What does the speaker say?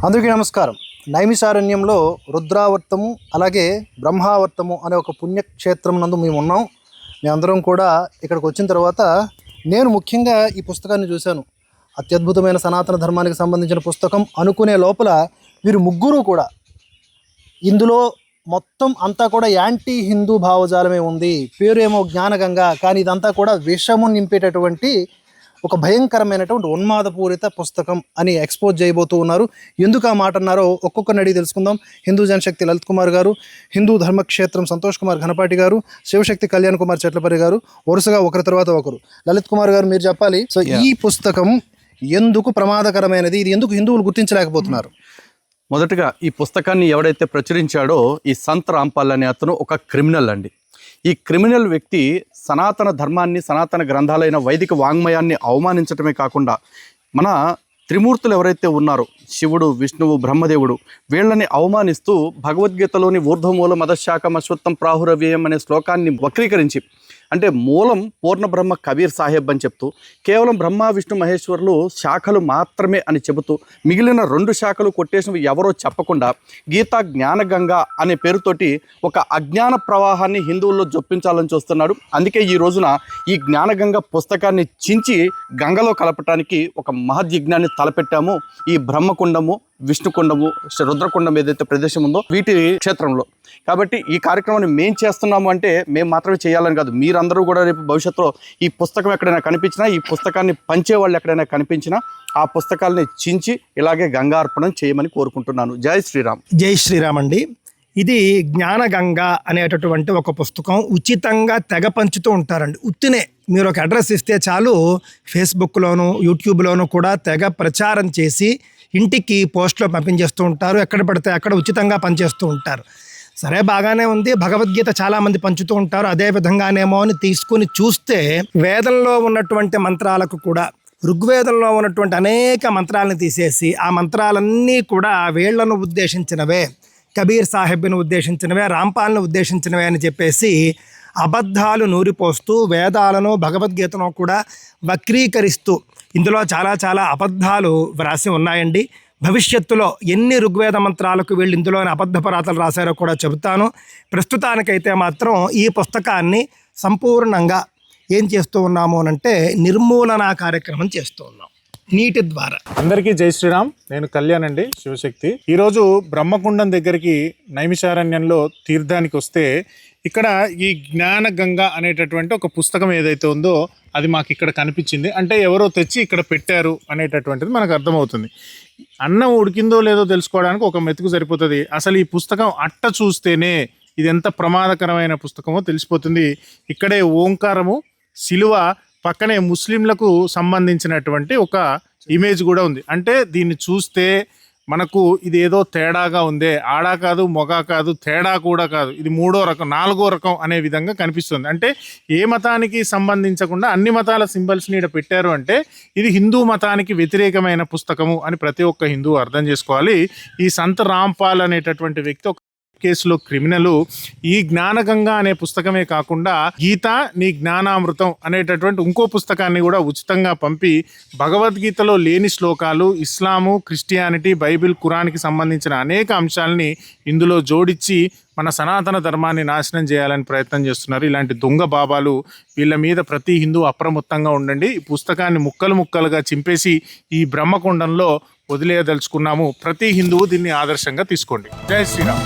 అందరికీ నమస్కారం. నైమిషారణ్యంలో రుద్రావర్తము అలాగే బ్రహ్మావర్తము అనే ఒక పుణ్యక్షేత్రం నందు మేము ఉన్నాం. మేమందరం కూడా ఇక్కడికి వచ్చిన తర్వాత నేను ముఖ్యంగా ఈ పుస్తకాన్ని చూశాను. అత్యద్భుతమైన సనాతన ధర్మానికి సంబంధించిన పుస్తకం అనుకునే లోపల వీరు ముగ్గురు కూడా ఇందులో మొత్తం అంతా కూడా యాంటీ హిందూ భావజాలమే ఉంది. పేరు ఏమో జ్ఞానగంగ, కానీ ఇదంతా కూడా విషము నింపేటటువంటి ఒక భయంకరమైనటువంటి ఉన్మాదపూరిత పుస్తకం అని ఎక్స్పోజ్ చేయబోతూ ఉన్నారు. ఎందుకు ఆ మాట అన్నారో ఒక్కొక్కరిని అడిగి తెలుసుకుందాం. హిందూ జనశక్తి లలిత్ కుమార్ గారు, హిందూ ధర్మక్షేత్రం సంతోష్ కుమార్ ఘనపాటి గారు, శివశక్తి కళ్యాణ్ కుమార్ చెట్లపరి గారు, వరుసగా ఒకరి తర్వాత ఒకరు. లలిత్ కుమార్ గారు, మీరు చెప్పాలి. సో ఈ పుస్తకం ఎందుకు ప్రమాదకరమైనది, ఇది ఎందుకు హిందువులు గుర్తించలేకపోతున్నారు? మొదటగా ఈ పుస్తకాన్ని ఎవడైతే ప్రచురించాడో ఈ సంత్ రాంపాల్ అనే అతను ఒక క్రిమినల్ అండి. ఈ క్రిమినల్ వ్యక్తి సనాతన ధర్మాన్ని, సనాతన గ్రంథాలైన వైదిక వాంగ్మయాన్ని అవమానించడమే కాకుండా మన త్రిమూర్తులు ఎవరైతే ఉన్నారో శివుడు, విష్ణువు, బ్రహ్మదేవుడు, వీళ్ళని అవమానిస్తూ భగవద్గీతలోని ఊర్ధ్వమూలం అధశాఖం అశ్వత్థం ప్రాహురవ్యయం అనే శ్లోకాన్ని వక్రీకరించి, అంటే మూలం పూర్ణ బ్రహ్మ కబీర్ సాహెబ్ అని చెప్తూ కేవలం బ్రహ్మ విష్ణు మహేశ్వరులు శాఖలు మాత్రమే అని చెబుతూ మిగిలిన 2 శాఖలు కొట్టేసినవి ఎవరో చెప్పకుండా గీతా జ్ఞానగంగా అనే పేరుతోటి ఒక అజ్ఞాన ప్రవాహాన్ని హిందువుల్లో జొప్పించాలని చూస్తున్నాడు. అందుకే ఈ రోజున ఈ జ్ఞానగంగ పుస్తకాన్ని చించి గంగలో కలపటానికి ఒక మహద్యజ్ఞాన్ని తలపెట్టాము. ఈ బ్రహ్మకుండము, విష్ణుకుండము, రుద్రకుండం ఏదైతే ప్రదేశం ఉందో వీటి క్షేత్రంలో. కాబట్టి ఈ కార్యక్రమాన్ని మేము చేస్తున్నాము అంటే మేము మాత్రమే చేయాలని కాదు, మీరందరూ కూడా రేపు భవిష్యత్తులో ఈ పుస్తకం ఎక్కడైనా కనిపించినా, ఈ పుస్తకాన్ని పంచే వాళ్ళు ఎక్కడైనా కనిపించినా ఆ పుస్తకాలని చించి ఇలాగే గంగార్పణం చేయమని కోరుకుంటున్నాను. జై శ్రీరామ్. జై శ్రీరామ్ అండి. ఇది జ్ఞానగంగ అనేటటువంటి ఒక పుస్తకం ఉచితంగా తెగ పంచుతూ ఉంటారండి. ఉత్తినే మీరు ఒక అడ్రస్ ఇస్తే చాలు, ఫేస్బుక్లోను యూట్యూబ్లోను కూడా తెగ ప్రచారం చేసి ఇంటికి పోస్ట్లో పంపించేస్తూ ఉంటారు. ఎక్కడ పడితే అక్కడ ఉచితంగా పనిచేస్తూ ఉంటారు. సరే, బాగానే ఉంది. భగవద్గీత చాలామంది పంచుతూ ఉంటారు. అదే విధంగానేమో అని తీసుకుని చూస్తే వేదంలో ఉన్నటువంటి మంత్రాలకు కూడా, ఋగ్వేదంలో ఉన్నటువంటి అనేక మంత్రాలను తీసేసి ఆ మంత్రాలన్నీ కూడా వీళ్లను ఉద్దేశించినవే, కబీర్ సాహెబ్ను ఉద్దేశించినవే, రాంపాల్ను ఉద్దేశించినవే అని చెప్పేసి అబద్ధాలు నూరిపోస్తూ వేదాలను, భగవద్గీతను కూడా వక్రీకరిస్తూ ఇందులో చాలా అబద్ధాలు వ్రాసి ఉన్నాయండి. భవిష్యత్తులో ఎన్ని ఋగ్వేద మంత్రాలకు వీళ్ళు ఇందులోని అబద్ధపరాతలు రాశారో కూడా చెబుతాను. ప్రస్తుతానికైతే మాత్రం ఈ పుస్తకాన్ని సంపూర్ణంగా ఏం చేస్తూ ఉన్నాము అనంటే నిర్మూలన కార్యక్రమం చేస్తూ ఉన్నాం నీటి ద్వారా. అందరికీ జై శ్రీరామ్. నేను కళ్యాణ్ అండి, శివశక్తి. ఈరోజు బ్రహ్మకుండం దగ్గరికి నైమిషారణ్యంలో తీర్థానికి వస్తే ఇక్కడ ఈ జ్ఞానగంగ అనేటటువంటి ఒక పుస్తకం ఏదైతే ఉందో అది మాకు ఇక్కడ కనిపించింది. అంటే ఎవరో తెచ్చి ఇక్కడ పెట్టారు అనేటటువంటిది మనకు అర్థమవుతుంది. అన్నం ఉడికిందో లేదో తెలుసుకోవడానికి ఒక మెతుకు సరిపోతుంది. అసలు ఈ పుస్తకం అట్ట చూస్తేనే ఇది ఎంత ప్రమాదకరమైన పుస్తకమో తెలిసిపోతుంది. ఇక్కడే ఓంకారము, శిలువ, పక్కనే ముస్లింలకు సంబంధించినటువంటి ఒక ఇమేజ్ కూడా ఉంది. అంటే దీన్ని చూస్తే మనకు ఇది ఏదో తేడాగా ఉందే, ఆడా కాదు, మొగ కాదు, తేడా కూడా కాదు, ఇది 3వ రకం, 4వ రకం అనే విధంగా కనిపిస్తుంది. అంటే ఏ మతానికి సంబంధించకుండా అన్ని మతాల సింబల్స్ని ఇక్కడ పెట్టారు అంటే ఇది హిందూ మతానికి వ్యతిరేకమైన పుస్తకము అని ప్రతి ఒక్క హిందూ అర్థం చేసుకోవాలి. ఈ సంత్ రాంపాల్ అనేటటువంటి వ్యక్తి ఒక కేసులో క్రిమినలు. ఈ జ్ఞానగంగ అనే పుస్తకమే కాకుండా గీత నీ జ్ఞానామృతం అనేటటువంటి ఇంకో పుస్తకాన్ని కూడా ఉచితంగా పంపి భగవద్గీతలో లేని శ్లోకాలు, ఇస్లాము, క్రిస్టియానిటీ, బైబిల్, ఖురాన్కి సంబంధించిన అనేక అంశాలని ఇందులో జోడించి మన సనాతన ధర్మాన్ని నాశనం చేయాలని ప్రయత్నం చేస్తున్నారు. ఇలాంటి దొంగ బాబాలు, వీళ్ళ మీద ప్రతి హిందూ అప్రమత్తంగా ఉండండి. ఈ పుస్తకాన్ని ముక్కలు ముక్కలుగా చింపేసి ఈ బ్రహ్మకుండంలో వదిలేయదలుచుకున్నాము. ప్రతి హిందువు దీన్ని ఆదర్శంగా తీసుకోండి. జై శ్రీరామ్.